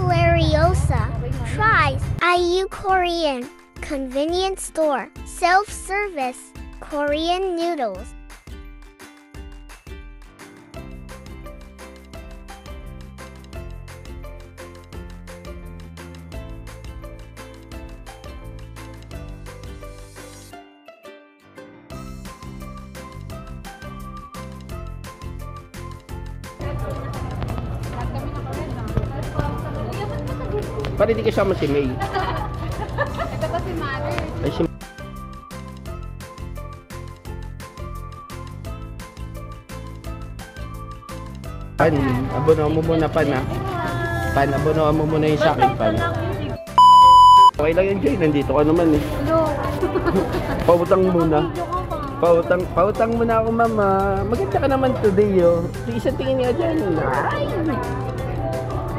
Hilariosa tries IU Korean convenience store self-service Korean noodles. Para hindi kasama si May. Ito pa si Mother. Ay, si Pan, abono mo muna pan ha. Pan, abono mo muna yung sa akin pan. Okay lang yun Joy, nandito ka naman eh. Hello. Pautang muna. Pautang muna ako mama. Maganda ka naman today oh. Isang tingin nga dyan. Ay!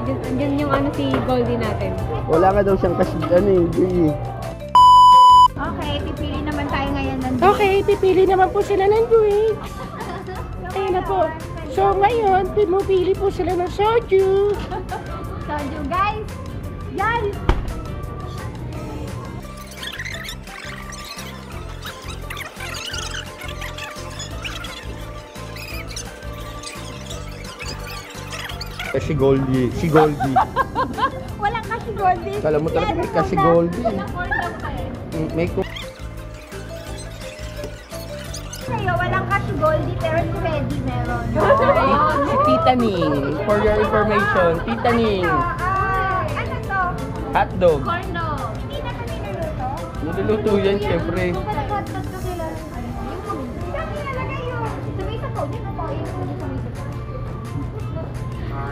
Andyan yung ano si Goldie natin. Wala nga daw siyang kasi ano eh. Joy. Okay, pipili naman tayo ngayon ng Okay, pipili naman po sila ng drinks. Ayun na po. So ngayon, pumipili po sila ng soju. soju, guys. Guys! Kasi Goldie. Si Goldie. Walang kasi Goldie. Kala mo talaga may kasi Goldie. Walang corn dog pa eh. May ko. Sa'yo, walang kasi Goldie pero si Reddy meron. Si Tita Ning. For your information, Tita Ning. Ano to? Hotdog. Corn dog. Hindi na kami niluluto. Niluluto yan, syempre. Hotdog to sila. Yung nilalagay yung tomato po. Dito po yung tomato po.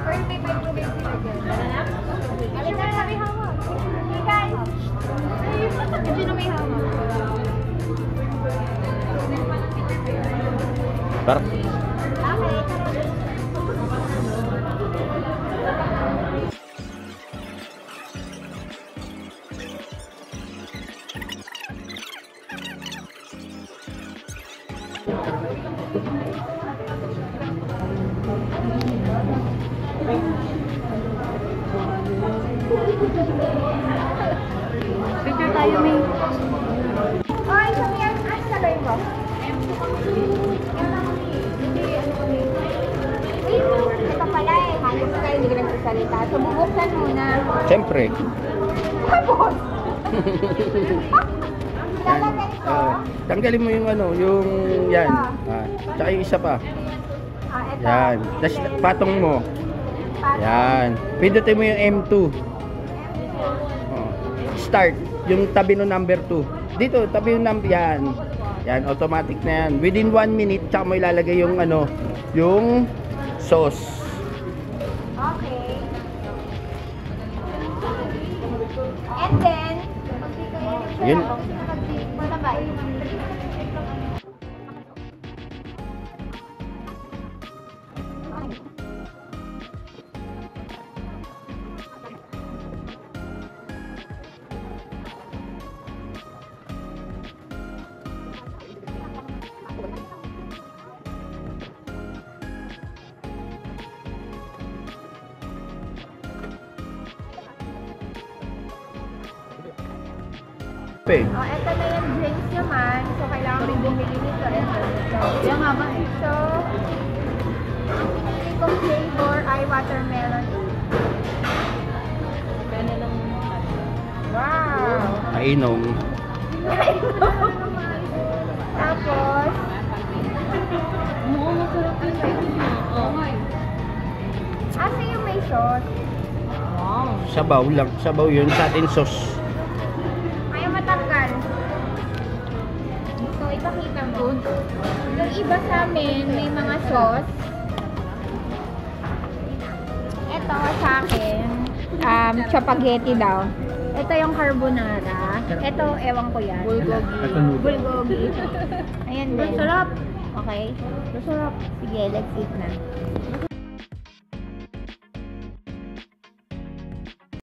Or may microwave sila dyan. Alin na may hawak. Hey guys! Ito na may hawak. Par Picture tayo, May. Oy, sabi yan. Ano sa live mo? Ito pala eh. Hayop ka, hindi ka nagsasalita. So, bubuksan muna. Siyempre. Tapos! Lalagay ko. Tanggalin mo yung ano, yung yan. Tsaka yung isa pa. Ito. Yan. Tapos patong mo. Yan. Pindutin mo yung M2. Oh. Start. Yung tabi ng number 2. Dito, tabi yung number. Yan. Yan, automatic na yan. Within 1 minute, tsaka mo ilalagay yung ano, yung sauce. Okay. And then, Yun. ito na yung drinks naman. So, kailangan may bumili nito. Yan nga ba eh. So, ang pinili kong flavor ay watermelon. Wow! Kainom. Tapos, asa yung may sauce? Sabaw lang. Sabaw yun. Sa atin sauce. Ayaw matanggal. So, ipakita mo. Yung iba sa amin, may mga sauce. Ito sa akin, spaghetti daw. Ito yung carbonara. Ito, ewan ko yan. Bulgogi. Ayan din. Sarap. Okay. Sarap. Sige, let's eat na.